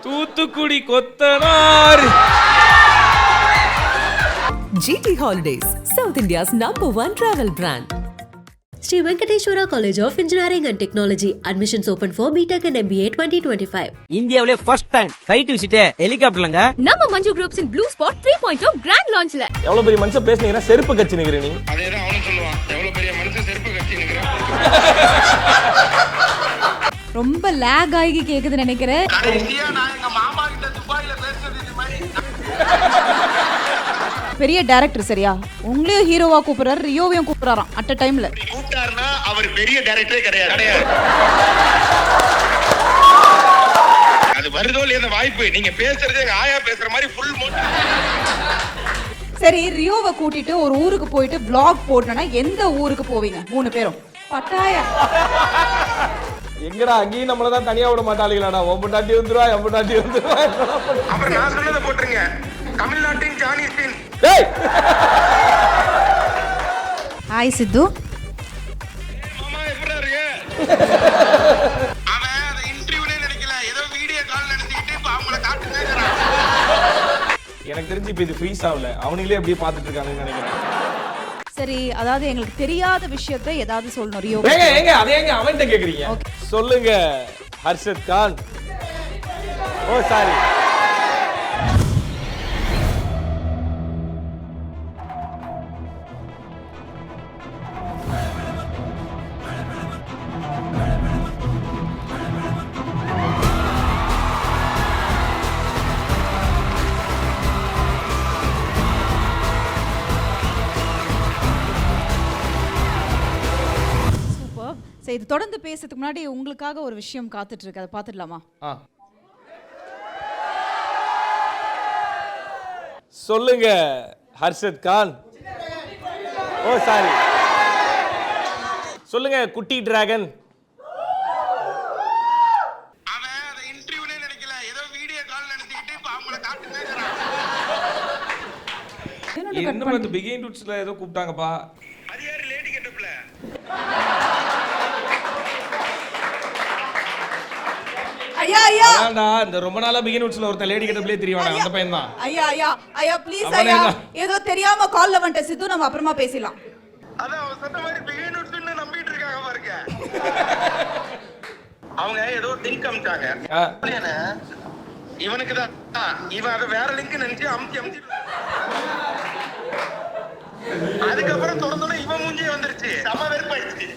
தூத்துக்குடி கொத்தனார். GT Holidays, South India's #1 travel brand. Sri Venkateshwara College of Engineering and Technology. Admissions open for BTech and MBA 2025. இந்தியாவிலே first time flight visit ஹெலிகாப்டர்லங்க. நம்ம Manju groups in blue spot 3.0 grand லான்ச்ல. எவ்வளவு பெரிய மனுஷன் பேசுனீங்க, செருப்பு கட்சி நிக்கிற நீ. அதேதான் அவனும் சொல்லுவான், எவ்வளவு பெரிய மனுஷன் செருப்பு கட்சி நிக்கிற. ரொம்ப லாக் ஆகி கேக்குது நினைக்கிறேன். கடைசியா நான் எங்க மாமா கிட்ட துபாயில பேசுறது இந்த மாதிரி. பெரிய டைரக்டர் சரியா, உங்களையும் ஹீரோவா கூப்பிடுறாரு, ரியோவையும் கூப்பிடுறாராம் அட் அ டைம்ல. கூப்பிட்டாருன்னா அவர் பெரிய டைரக்டரே கிடையாது. அது வருதோ இல்லையா அந்த வாய்ப்பு, நீங்க பேசுறது எங்க ஆயா பேசுற மாதிரி ஃபுல் மூட். சரி, ரியோவை கூட்டிட்டு ஒரு ஊருக்கு போயிட்டு vlog போடணும்னா எந்த ஊருக்கு போவீங்க மூணு பேரும்? பட்டாயா. எங்கடா அங்கேயும் நம்மள தான் தனியா விட மாட்டாளீங்களாடா. ஒம்பட்டாட்டி வந்துருவா, எம்பட்டாட்டி வந்துருவா. அப்புறம் நான் சொன்னதை போட்டுருங்க, தமிழ்நாட்டின் ஜானி சிங். டேய் ஹாய் சித்து. மாமா எப்படிடா இருக்கு? அவன் அந்த இன்டர்வியூலே நினைக்கல, ஏதோ வீடியோ கால் நடத்திக்கிட்டு இப்ப அவங்கள காட்டுறேன். எனக்கு தெரிஞ்சு இப்ப இது ஃப்ரீஸ் ஆகல, அவங்களே அப்படியே பாத்துட்டு இருக்காங்கன்னு நினைக்கிறேன். சரி, அதாவது எங்களுக்கு தெரியாத விஷயத்தை ஏதாவது சொல்லணும் ரியோ. ஏங்க அதே ஏங்க அவன்கிட்ட கேக்குறீங்க? சொல்லுங்க ஹர்ஷத் கான். ஓ சாரி. சரி, இது தொடர்ந்து பேசுறதுக்கு முன்னாடி உங்களுக்காக ஒரு விஷயம் காத்துட்டு இருக்கு, அதை பார்த்துடலாமா? சொல்லுங்க ஹர்ஷத் கான். ஓ சாரி. சொல்லுங்க குட்டி டிராகன். அவன் அந்த இன்டர்வியூலே நினைக்கல, ஏதோ வீடியோ கால் நடத்திக்கிட்டு இப்ப அவங்கள காட்டுறேன். என்ன வந்து பிகின் டுட்ஸ்ல ஏதோ கூப்பிட்டாங்கப்பா. அது யாரு லேடி கெட்டப்ல? ஐயா ஐயா, அதான்டா இந்த ரொம்ப நாளா பிகின் டுட்ஸ்ல ஒருத்த லேடி கெட்டப்லயே தெரியவானே, அந்த பையன் தான். ஐயா ஐயா ஐயா ப்ளீஸ் ஐயா, ஏதோ தெரியாம கால்ல வந்துட்ட சித்து, நம்ம அப்புறமா பேசலாம். அதான் அவன் சொன்ன மாதிரி பிகின் டுட்ஸ்னு நம்பிட்டு இருக்காங்க பாருங்க. அவங்க ஏதோ லிங்க் அனுப்பிச்சாங்க. இவனுக்கு தான் இவன் அதை வேற லிங்க் நினைச்சு அமுத்தி அதுக்கப்புறம் தொடர்ந்து இவன் மூஞ்சியே வந்துருச்சு. செம வெறுப்பாயிடுச்சு.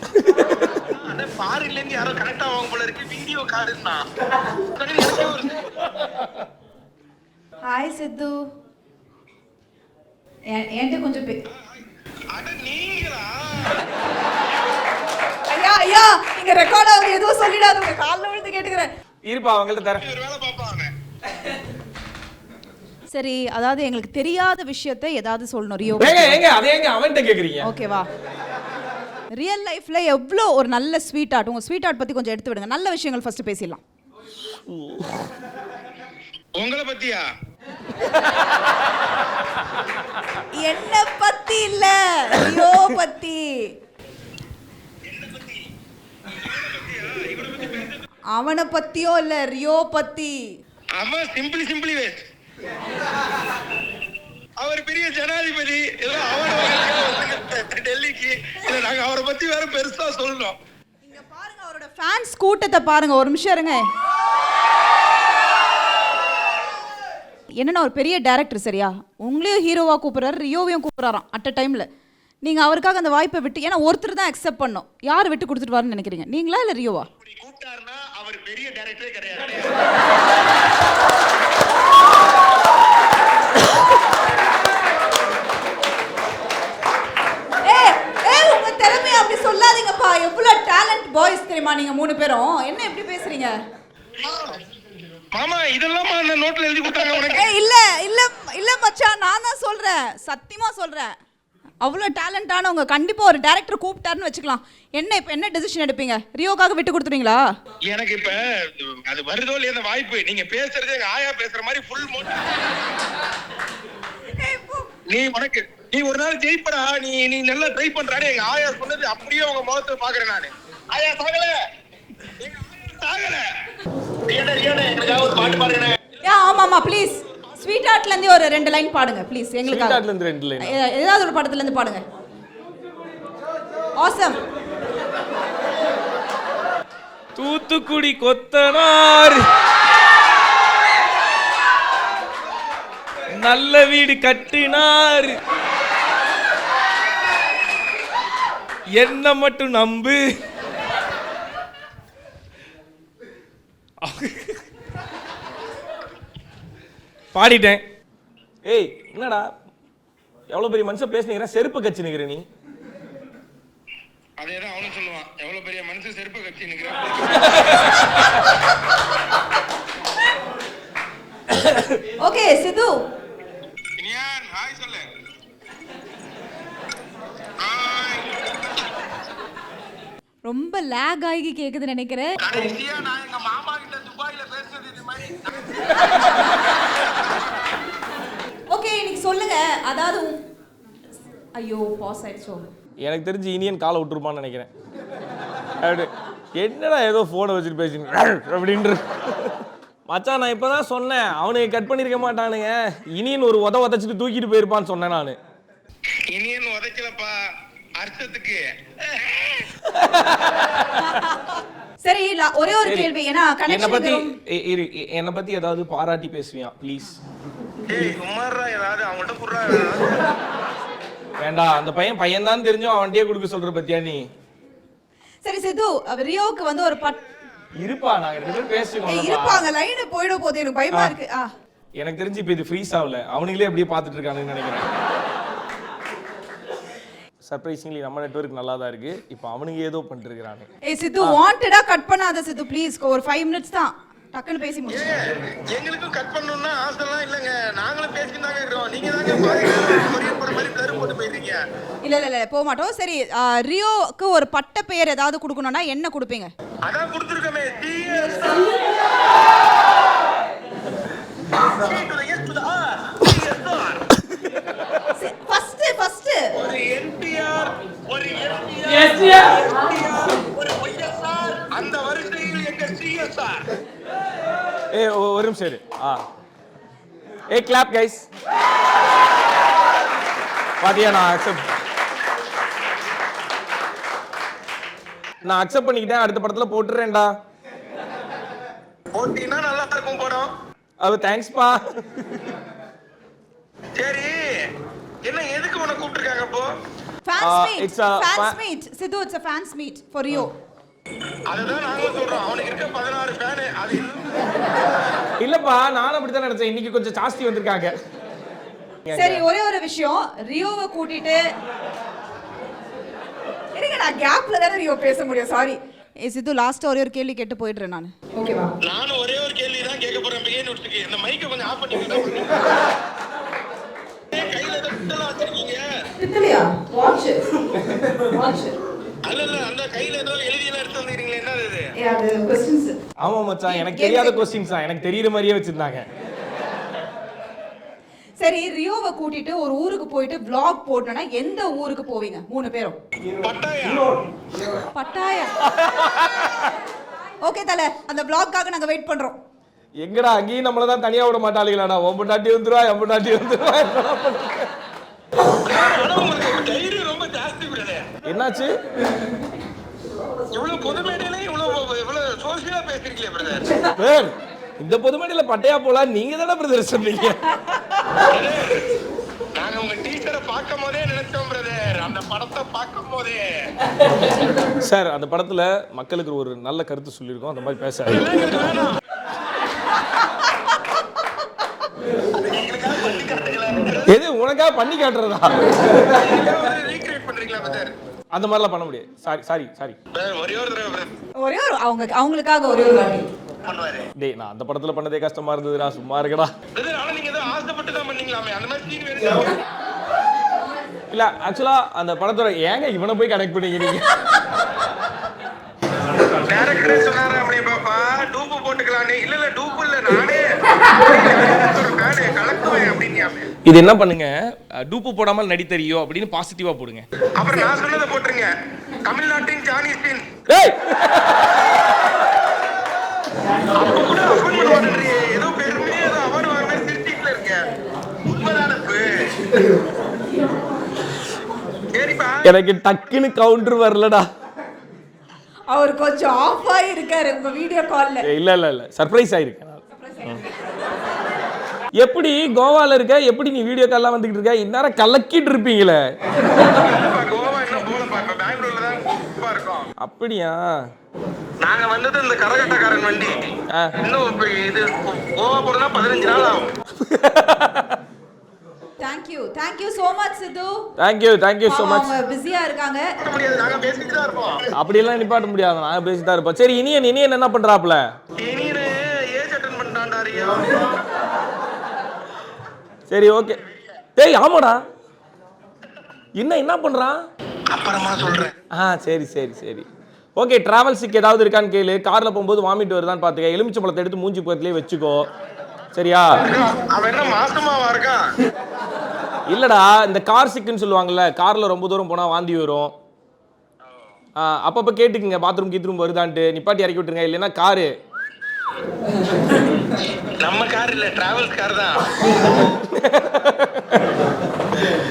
அத ஃபாரின்ல இருந்து யாரோ கனெக்ட் ஆவாங்க போல இருக்கு, வீடியோ கால்னா. ஹாய் சித்து. என்கிட்ட கொஞ்சம் அட நீங்களா? ஐயா ஐயா, நீங்க ரெக்கார்ட் ஆகுது, எதுவும் சொல்லிடாத, உங்க கால்ல விழுந்து கேட்டுக்கிறேன். இருப்பா அவங்கள்ட்ட தரேன். ஒரு வேலை பாப்பாங்க. சரி, அதாவது எங்களுக்கு தெரியாத விஷயத்தை ஏதாவது சொல்லணும் ரியோ. ஏங்க அதே ஏங்க அவன்கிட்ட கேக்குறீங்க? ஓகேவா? ரியல் லைஃப்ல எவ்வளோ ஒரு நல்ல ஸ்வீட் ஆர்ட், உங்க ஸ்வீட் ஆர்ட் பத்தி கொஞ்சம் எடுத்து விடுங்க. நல்ல விஷயங்கள் ஃபர்ஸ்ட் பேசிடலாம். உங்களை பத்தியா? என்ன பத்தி இல்ல, ரியோ பத்தி. அவனை பத்தியோ இல்ல, ரியோ பத்தி. அவன் சிம்பிளி வேஸ்ட். அவர் பெரிய ஜனாதிபதி, ஏதோ அவனை டெல்லிக்கு நாங்க அவரை பத்தி வேற பெருசா சொல்லணும். இங்க பாருங்க, அவரோட ஃபேன்ஸ் கூட்டத்தை பாருங்க, ஒரு நிமிஷம் இருங்க. என்னன்னா ஒரு பெரிய டைரக்டர் சரியா, உங்களையும் ஹீரோவா கூப்பிடுறாரு, ரியோவையும் கூப்பிடுறாராம் அட் அ டைம்ல. நீங்க அவருக்காக அந்த வாய்ப்பை விட்டு, ஏன்னா ஒருத்தர் தான் அக்செப்ட் பண்ணும், யார் விட்டு கொடுத்துட்டு வாருன்னு நினைக்கிறீங்க, நீங்களா இல்ல ரியோவா? கூப்பிட்டாருன்னா அவர் பெரிய டைரக்டரே கிடையாது. உங்க திறமையை அப்படி சொல்லாதீங்கப்பா, எவ்வளவு டேலண்ட் பாய்ஸ் தெரியுமா நீங்க மூணு பேரும், என்ன எப்படி பேசுறீங்க? மாமா இதெல்லாம் அந்த நோட்ல எழுதி கொடுத்தாங்க உனக்கு? இல்ல இல்ல இல்ல மச்சான், நான் தான் சொல்றேன், சத்தியமா சொல்றேன். அவ்வளோ டேலண்டானவங்க, கண்டிப்பா ஒரு டைரக்டர் கூப்பிட்டாருன்னு வச்சுக்கலாம். இப்ப என்ன டெசிஷன் எடுப்பீங்க? ரியோக்காக விட்டு கொடுத்துருவீங்களா? எனக்கு இப்ப அது வருதோ இல்லையா அந்த வாய்ப்பு, நீங்க பேசுறது எங்க ஆயா பேசுற மாதிரி ஃபுல் மூட். நீ ஒரு நாள் ஜெயிப்படா, நீ நல்லா ட்ரை பண்றானே, எங்க ஆயா சொன்னது அப்படியே உங்க முகத்தை பாக்குறேன் நானு. ஆயா சாகல, எங்களுக்காக ஒரு பாட்டு பாடுறேன். ஆமா ப்ளீஸ் ஸ்வீட் ஹார்ட்ல இருந்து ஒரு 2 லைன் பாடுங்க ப்ளீஸ் எங்களுக்காக. ஸ்வீட் ஹார்ட்ல இருந்து 2 லைன். ஏதாவது ஒரு படத்துல இருந்து பாடுங்க. ஆசம். தூத்துக்குடி கொத்தனார் நல்ல வீடு கட்டினார், என்ன மட்டும் நம்பு. பாடிட்டேன். ஏய் என்னடா எவ்வளவு பெரிய மனுஷன் பேசுனீங்க, செருப்பு கட்சி நிக்கிற நீ. அதேதான் அவனும் சொல்லுவான், எவ்வளவு பெரிய மனுஷன் செருப்பு கட்சி நிக்கிற. ஓகே சித்து இனியான் ஹாய் சொல்லு. ஹாய். ரொம்ப லாக் ஆகி கேக்குது நினைக்கிறேன். கடைசியா நான் எங்க மாமா கிட்ட துபாயில பேசுனது இது மாதிரி. ஓகே இன்னைக்கு சொல்லுங்க, அதாவது ஐயோ பாஸ் ஆயிடுச்சோ. எனக்கு தெரிஞ்சு இனியன் காலை விட்டுருப்பான்னு நினைக்கிறேன். என்னடா ஏதோ போனை வச்சுட்டு பேசுங்க அப்படின்ற. மச்சான் நான் இப்பதான் சொன்னேன், அவனுக்கு கட் பண்ணிருக்க மாட்டானுங்க, இனியன் ஒரு உதச்சிட்டு தூக்கிட்டு போயிருப்பான்னு சொன்னேன் நானு. இனியன் உதைக்கலப்பா அர்த்தத்துக்கு. சரி ஒரே ஒரு கேள்வி, ஏன்னா என்ன பத்தி ஏதாவது பாராட்டி பேசுவியா ப்ளீஸ்? ஏய் சும்மாறா, ஏதாவது அவங்கள்ட்ட குறா. வேண்டாம், அந்த பையன் தான் தெரிஞ்சோ அவன்கிட்டயே கொடுக்க சொல்ற பத்தியா நீ? சரி சித்து, ரியோவுக்கு வந்து ஒரு இருப்பா, நாங்க 2 பேரும் பேசுவோம். இருப்பாங்க, லைன் போயிட போகுது, எனக்கு பயமா இருக்கு. எனக்கு தெரிஞ்சு இப்ப இது ஃப்ரீஸ் ஆகல, அவனுங்களே அப்படியே பார்த்துட்டு இருக்கானுன்னு நினைக்கிறேன். சர்ப்ரைசிங்லி நம்ம நெட்வொர்க் நல்லா தான் இருக்கு, இப்போ அவனுங்க ஏதோ பண்ணிட்டு இருக்கானே. ஏய் சித்து வாண்டடா கட் பண்ணாத சித்து ப்ளீஸ், ஒரு 5 மினிட்ஸ் தான், டக்குன்னு பேசி முடிச்சு. எங்களுக்கும் கட் பண்ணனும்னா ஆசைலாம் இல்லங்க, நாங்களும் பேசிட்டு தான் இருக்கோம். நீங்க தாங்க கொரியர் போற மாதிரி பிளர் போட்டு போயிட்டீங்க. இல்ல போக மாட்டோம். சரி ரியோக்கு ஒரு பட்ட பெயர் ஏதாவது கொடுக்கணும்னா என்ன கொடுப்பீங்க? அதான் கொடுத்துருக்கோமே, டிஎஸ் ஃபர்ஸ்ட் ஒரு என்டிஆர், ஒரு எஸ்டிஆர், ஒரு ஒய்எஸ்ஆர், அந்த வரிசையில் எங்க சிஎஸ்ஆர். ஏய் ஒரு நிமிஷம் இரு. ஏய் கிளாப் கைஸ். பாத்தியா, நான் அக்செப்ட் பண்ணிக்கிட்டேன், அடுத்த படத்துல போட்டுறேன்டா. போட்டினா நல்லா இருக்கும் படம். அது தேங்க்ஸ் பா. சரி என்ன எதுக்கு உன்னை கூப்பிட்டுருக்காங்க அப்போ? fans meet Sidhu, it's a fans meet for Rio. அதுதான் நாங்க சொல்றோம், அவனுக்கு இருக்க 16 ஃபேன். அது இல்லப்பா, நானும் அப்படிதான் நினைச்சேன், இன்னைக்கு கொஞ்சம் ஜாஸ்தி வந்திருக்காங்க. சரி ஒரே ஒரு விஷயம், ரியோவை கூட்டிட்டு இருங்க, நான் கேப்ல தான ரியோ பேச முடியும், சாரி. சித்து லாஸ்ட் ஒரே ஒரு கேள்வி கேட்டு போயிடுறேன் நான். ஓகேவா? நானும் ஒரே ஒரு கேள்வி தான் கேட்க போறேன். பிகே நோட்ஸ்க்கு இந்த மைக்கை கொஞ்சம் ஆஃப் பண்ணிட்டு கையில ஏதோ வச்சிருக்கீங்க. பித்தளையா? வாட்ச். அல்ல அந்த கையில ஏதோ எழுதியெல்லாம் எடுத்து வந்திருக்கீங்களே, என்ன அது? அது क्वेश्चंस. ஆமா மச்சான், எனக்கு தெரியாத क्वेश्चंस தான், எனக்கு தெரியுற மாதிரியே வச்சிருந்தாங்க. சரி ரியோவை கூட்டிட்டு ஒரு ஊருக்கு போயிட்டு vlog போடணும்னா எந்த ஊருக்கு போவீங்க 3 பேரும்? பட்டாயா. ஓகே தல, அந்த vlogகாக நாங்க வெயிட் பண்றோம். எங்கடா அங்கேயும் நம்மள தான் தனியா விட மாட்டாளீங்களாடா, ஒம்பட்டாட்டி வந்துருவா எம்பட்டாட்டி வந்துருவா. தைரியம் ரொம்ப ஜாஸ்தி பிரதர். என்னாச்சு? இவ்வளவு பொது மேடையில இவ்வளவு சோசியலா பேசுறீங்களே பிரதர். இந்த பொது மேடையில பட்டையா போலாம், நீங்க தானே பிரதர் சொன்னீங்க. நாங்க உங்க டீச்சரை பார்க்கும் போதே நினைச்சோம் பிரதர், அந்த படத்தை பார்க்கும் போதே. சார் அந்த படத்துல மக்களுக்கு ஒரு நல்ல கருத்து சொல்லியிருக்கோம், அந்த மாதிரி பேச. எது உனக்காக பண்ணி காட்டுறதா? அந்த மாதிரிலாம் பண்ண முடியாது. சாரி. ஒரே ஒரு அவங்களுக்காக ஒரே ஒரு வாட்டி பண்ணுவாரு. டேய் நான் அந்த படத்துல பண்ணதே கஷ்டமா இருந்ததுடா, சும்மா இருக்கடா. ஆனா நீங்க ஏதோ ஆசைப்பட்டு தான் பண்ணீங்களாமே, அந்த மாதிரி சீன் வேற. இல்ல ஆக்சுவலா அந்த படத்தோட ஏங்க இவனை போய் கனெக்ட் பண்ணீங்க நீங்க? டைரக்டரே சொன்னாரு அப்படியே பாப்பா டூப்பு போட்டுக்கலானே. இல்ல டூப்பு இல்ல, நானே கலக்குவேன் அப்படின்னியாமே. இது என்ன பண்ணுங்க, டூப்பு போடாமல் நடித்தறியோ அப்படின்னு பாசிட்டிவா போடுங்க. அப்புறம் நான் சொன்னதை போட்டுருங்க, தமிழ்நாட்டின் ஜானி சின். டேய் அப்ப கூட அப்பன் பண்ணுவாரு, ஏதோ பெருமையே ஏதோ அவர் சரிப்பா. எனக்கு டக்குன்னு கவுண்டர் வரலடா. அவர் கொஞ்சம் ஆஃப் ஆகிருக்காரு உங்க வீடியோ கால்ல. இல்ல சர்ப்ரைஸ் ஆயிருக்கேன். எப்படி கோவால இருக்க, எப்படி நீ வீடியோ கால்லாம் வந்துகிட்டு இருக்க, இந்நேரம் கலக்கிட்டு இருப்பீங்களே. கோவா இன்னும் போலப்பா, இப்ப பெங்களூர்ல தான் கூப்பா இருக்கோம். அப்படியா? நாங்க வந்தது இந்த கரகட்டக்காரன் வண்டி. இன்னும் இப்ப இது கோவா போறதா 15 நாள் ஆகும். Thank you so much Sidhu. Thank you so much. அவங்க பிஸியா இருக்காங்க. முடியாது, நாங்க பேசிட்டு தான் இருப்போம். அப்படி எல்லாம் நிப்பாட்ட முடியாது, நாங்க பேசிட்டு தான் இருப்போம். சரி, இனியன் என்ன பண்றாப்ல? இனியனே ஏஜ் அட்டெண்ட் பண்ணிட்டான்டாரியா. சரி, ஓகே. டேய் ஆமாடா, என்ன பண்றான்? அப்புறமா சொல்றேன். சரி. ஓகே, டிராவல்ஸுக்கு ஏதாவது இருக்கான்னு கேளு. கார்ல போகும்போது வாமிட் வருதான்னு பாத்துக்க. எலுமிச்சை பழத்தை எடுத்து மூஞ்சி பக்கத்துலயே வச்சுக்கோ, சரியா? அவன் என்ன மாசமாவா இருக்கான்? இல்லடா, இந்த கார் சிக்குன்னு சொல்லுவாங்கல்ல, கார்ல ரொம்ப தூரம் போனா வாந்தி வரும். அப்பப்ப கேட்டுக்குங்க, பாத்ரூம் கீத்ரூம் வருதான்ட்டு. நிப்பாட்டி இறக்கி விட்டுருங்க, இல்லைன்னா காரு. நம்ம கார் இல்ல, டிராவல்ஸ் கார் தான்.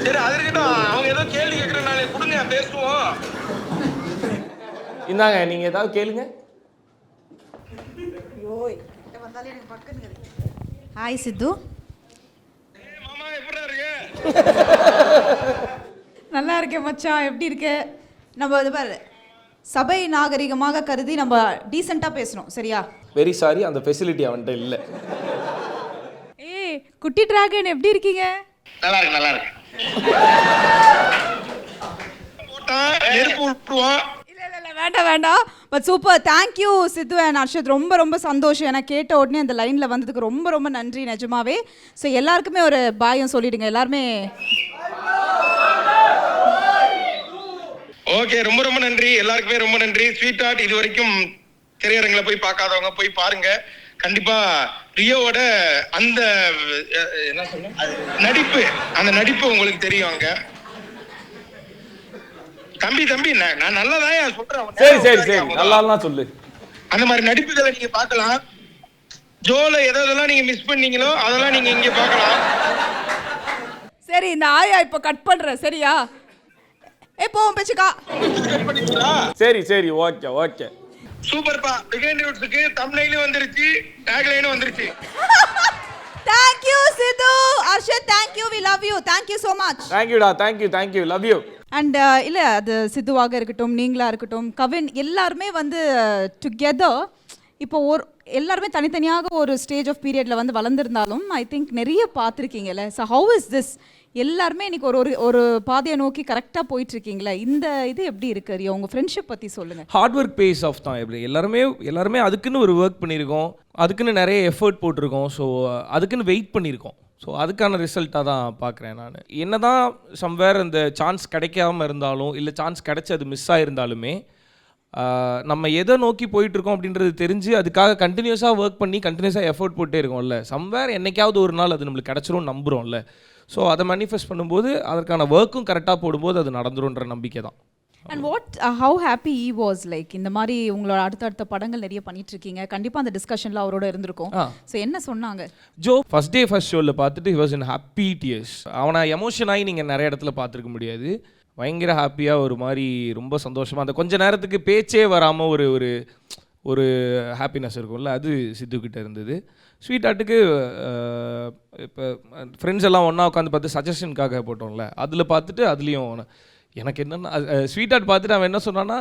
சரி, அது இருக்கட்டும். அவங்க ஏதோ கேள்வி கேட்கறனால கொடுங்க, பேசுவோம். இந்தாங்க, நீங்க ஏதாவது கேளுங்க. ஹாய் சித்து. மாமா எப்படி இருக்கு? நல்லா இருக்கேன் மச்சான், எப்படி இருக்க? நம்ம இது பாரு, சபை நாகரிகமாக கருதி நம்ம டீசெண்டா பேசணும், சரியா? வெரி சாரி, அந்த ஃபெசிலிட்டி அவன்கிட்ட இல்ல. ஏய் குட்டி டிராகன், எப்படி இருக்கீங்க? நல்லா இருக்கு. போட்டா நெருப்பு விட்டுருவோம். இல்ல வேண்டாம். But super. Thank you Sidhu and Arshad. ரொம்ப சந்தோஷம். எனக்கு கேட்ட உடனே அந்த லைனில் வந்ததுக்கு ரொம்ப நன்றி நிஜமாவே. ஸோ எல்லாருக்குமே ஒரு பாயம் சொல்லிடுங்க எல்லாருமே. ஓகே, ரொம்ப நன்றி. எல்லாருக்குமே ரொம்ப நன்றி. ஸ்வீட் ஹார்ட் இது வரைக்கும் திரையரங்கில் போய் பார்க்காதவங்க போய் பாருங்க. கண்டிப்பா ரியோவோட அந்த என்ன சொல்ல அந்த நடிப்பு உங்களுக்கு தெரியும். அங்க தம்பி நான் நல்லதான் சொல்றேன். சரி நல்லா சொல்லு. அந்த மாதிரி நடிப்புகளை நீங்க பார்க்கலாம். ஜோல எதெல்லாம் நீங்க மிஸ் பண்ணீங்களோ அதெல்லாம் நீங்க இங்க பார்க்கலாம். சரி, இந்த ஆயா இப்ப கட் பண்றேன், சரியா? போவோம் பேச்சுக்கா. சரி, ஓகே. சூப்பர்ப்பா. பிகைண்ட் ரூட்ஸ்க்கு தம்ப்நெயிலும் வந்துருச்சு, டேக்லைனும் வந்துருச்சு. Thank you Sidhu. Arshad, thank you, we love you. Thank you so much. Thank you, love you. And இல்லை, அது சித்துவாக இருக்கட்டும், நீங்களாக இருக்கட்டும், கவின், எல்லாருமே வந்து டுகெதர் இப்போ எல்லாருமே தனித்தனியாக ஒரு ஸ்டேஜ் ஆஃப் பீரியடில் வந்து வளர்ந்துருந்தாலும் ஐ திங்க் நிறைய பார்த்துருக்கீங்கல்ல. So how is this? எல்லாருமே இன்னைக்கு ஒரு பாதையை நோக்கி கரெக்டாக போயிட்டுருக்கீங்களே, இந்த இது எப்படி இருக்கு ரியோ? உங்கள் ஃப்ரெண்ட்ஷிப் பற்றி சொல்லுங்கள். ஹார்ட் ஒர்க் பேஸ் ஆஃப் தான். எப்படி எல்லாருமே அதுக்குன்னு ஒரு ஒர்க் பண்ணியிருக்கோம், அதுக்குன்னு நிறைய எஃபர்ட் போட்டிருக்கோம். ஸோ அதுக்குன்னு வெயிட் பண்ணியிருக்கோம். ஸோ அதுக்கான ரிசல்ட்டாக தான் பார்க்குறேன் நான். என்ன தான் சம்வேர் அந்த சான்ஸ் கிடைக்காம இருந்தாலும், இல்லை சான்ஸ் கிடைச்சி அது மிஸ் ஆகிருந்தாலுமே, நம்ம எதை நோக்கி போயிட்டுருக்கோம் அப்படின்றது தெரிஞ்சு அதுக்காக கண்டினியூஸாக ஒர்க் பண்ணி கண்டினியூஸாக எஃபோர்ட் போட்டே இருக்கோம்ல. சம்வேர் என்னைக்காவது ஒரு நாள் அது நம்மளுக்கு கிடச்சிரும் நம்புகிறோம்ல. ஸோ அதை மேனிஃபெஸ்ட் பண்ணும்போது அதற்கான ஒர்க்கும் கரெக்டாக போடும்போது அது நடந்துரும்ன்ற நம்பிக்கை தான். And how happy he was like, இந்த மாதிரி உங்களோட அடுத்த படங்கள் நிறைய பண்ணிட்டு இருக்கீங்க, கண்டிப்பாக அந்த டிஸ்கஷனில் அவரோட இருந்திருக்கும். ஸோ என்ன சொன்னாங்க? ஜோ ஃபர்ஸ்ட் ஷோவில் பார்த்துட்டு he was in happy tears. அவனை எமோஷன் ஆகி நீங்கள் நிறைய இடத்துல பார்த்துருக்க முடியாது. பயங்கர ஹாப்பியாக ஒரு மாதிரி ரொம்ப சந்தோஷமாக, அந்த கொஞ்ச நேரத்துக்கு பேச்சே வராமல் ஒரு ஹாப்பினஸ் இருக்கும்ல, அது சித்துக்கிட்ட இருந்தது. ஸ்வீட் ஹார்ட்டுக்கு இப்போ ஃப்ரெண்ட்ஸ் எல்லாம் ஒன்றா உட்காந்து பார்த்து சஜஷனுக்காக போட்டோம்ல, அதில் பார்த்துட்டு அதுலேயும் எனக்கு என்னென்னா ஸ்வீட் ஹார்ட் பார்த்துட்டு அவன் என்ன சொன்னான்னா,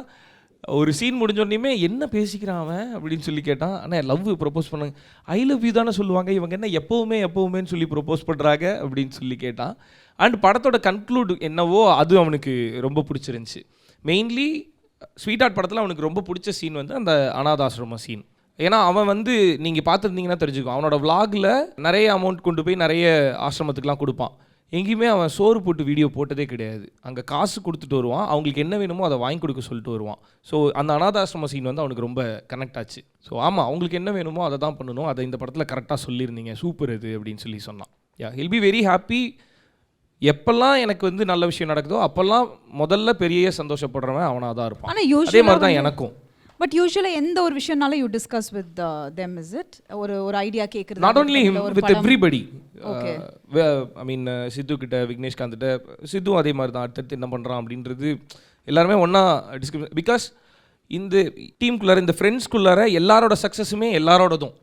ஒரு சீன் முடிஞ்சோடனே என்ன பேசிக்கிறான் அவன் அப்படின்னு சொல்லி கேட்டான். ஆனால் லவ் ப்ரப்போஸ் பண்ணாங்க, ஐ லவ் யூ தானே சொல்லுவாங்க, இவங்க என்ன எப்போவுமேன்னு சொல்லி ப்ரப்போஸ் பண்ணுறாங்க அப்படின்னு சொல்லி கேட்டான். அண்ட் படத்தோட கன்க்ளூட் என்னவோ அது அவனுக்கு ரொம்ப பிடிச்சிருந்துச்சி. மெயின்லி ஸ்வீட் ஹார்ட் படத்தில் அவனுக்கு ரொம்ப பிடிச்ச சீன் வந்து அந்த அனாதாசிரம சீன். ஏன்னா அவன் வந்து நீங்கள் பார்த்துருந்தீங்கன்னா தெரிஞ்சுக்கும், அவனோட விலாகில் நிறைய அமௌண்ட் கொண்டு போய் நிறைய ஆசிரமத்துக்குலாம் கொடுப்பான். எங்கேயுமே அவன் சோறு போட்டு வீடியோ போட்டதே கிடையாது. அங்கே காசு கொடுத்துட்டு வருவான், அவங்களுக்கு என்ன வேணுமோ அதை வாங்கி கொடுக்க சொல்லிட்டு வருவான். ஸோ அந்த அனாதாசிரம சீன் வந்து அவனுக்கு ரொம்ப கனெக்ட் ஆச்சு. ஸோ ஆமாம், அவங்களுக்கு என்ன வேணுமோ அதை தான் பண்ணணும், அதை இந்த படத்தில் கரெக்டாக சொல்லியிருந்தீங்க, சூப்பர் இது அப்படின்னு சொல்லி சொன்னான். He'll be very happy. எப்பெல்லாம் எனக்கு வந்து நல்ல விஷயம் நடக்குதோ அப்போல்லாம் முதல்ல பெரிய சந்தோஷப்படுறவன் அவனாக தான் இருப்பான். அதே மாதிரி தான் எனக்கும். பட் யூசுவலாக எந்த ஒரு விஷயம்னாலும் you discuss with them, is it? ஒரு ஐடியா கேட்குறது? Not only him, with everybody. Okay. I mean Siddhu கிட்ட, விக்னேஷ்காந்த்கிட்ட, சித்துவும் அதே மாதிரி தான் அடுத்தடுத்து என்ன பண்ணுறான் அப்படின்றது எல்லாருமே ஒன்றா டிஸ்கஸ். பிகாஸ் இந்த டீமுக்குள்ளார, இந்த ஃப்ரெண்ட்ஸ்குள்ளார எல்லாரோட சக்ஸஸுமே எல்லாரோடதும்.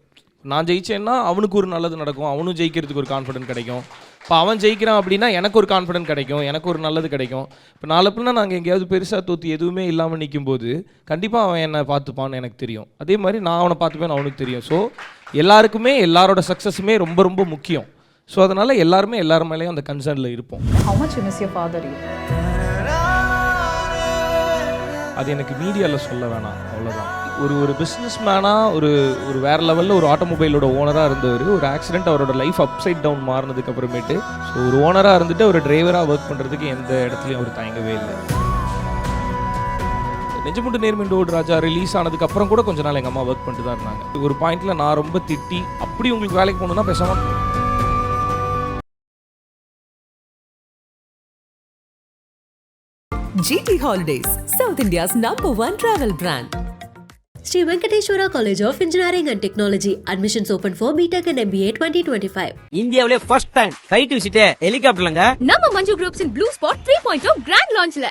நான் ஜெயிச்சேன்னா அவனுக்கு ஒரு நல்லது நடக்கும், அவனும் ஜெயிக்கிறதுக்கு ஒரு கான்ஃபிடென்ட் கிடைக்கும். இப்போ அவன் ஜெயிக்கிறான் அப்படின்னா எனக்கு ஒரு கான்ஃபிடென்ட் கிடைக்கும், எனக்கு ஒரு நல்லது கிடைக்கும். இப்போ நாளைக்குன்னா நாங்கள் எங்கேயாவது பெருசாக தோற்று எதுவுமே இல்லாமல் நிற்கும்போது கண்டிப்பாக அவன் என்னை பார்த்துப்பான்னு எனக்கு தெரியும். அதே மாதிரி நான் அவனை பார்த்துப்பேன்னு அவனுக்கு தெரியும். ஸோ எல்லாருக்குமே எல்லாரோட சக்ஸஸுமே ரொம்ப ரொம்ப முக்கியம். ஸோ அதனால் எல்லாருமே எல்லார் மேலேயும் அந்த கன்சர்னில் இருப்போம். How much you miss your father? அது எனக்கு மீடியாவில் சொல்ல வேணாம், அவ்வளோதான். ஒரு பிஸ்னஸ் மேனாக ஒரு வேறு லெவலில் ஒரு ஆட்டோமொபைலோட ஓனராக இருந்தவர், ஒரு ஆக்சிடென்ட் அவரோட லைஃப் அப்சைட் டவுன் மாறினதுக்கு அப்புறமேட்டு ஸோ ஒரு ஓனராக இருந்துட்டு ஒரு டிரைவராக ஒர்க் பண்ணுறதுக்கு எந்த இடத்துலையும் அவர் தயங்கவே இல்லை. நெஞ்சமுண்டு நேர்மையோடு ராஜா ரிலீஸ் ஆனதுக்கு அப்புறம் கூட கொஞ்ச நாள் எங்கள் அம்மா ஒர்க் பண்ணிட்டு தான் இருந்தாங்க. ஒரு பாயிண்டில் நான் ரொம்ப திட்டி, அப்படி உங்களுக்கு வேலைக்கு போகணுன்னா பேசாமல் GT Holidays, South India's #1 travel brand. Sri Venkateshwara College of Engineering and Technology. Admissions open for BTech and MBA 2025. இந்தியாவிலே ஃபர்ஸ்ட் டைம் சைட் விசிட் ஹெலிகாப்டர்லங்க. நம்ம Manju groups in blue spot 3.0 grand லான்ச்ல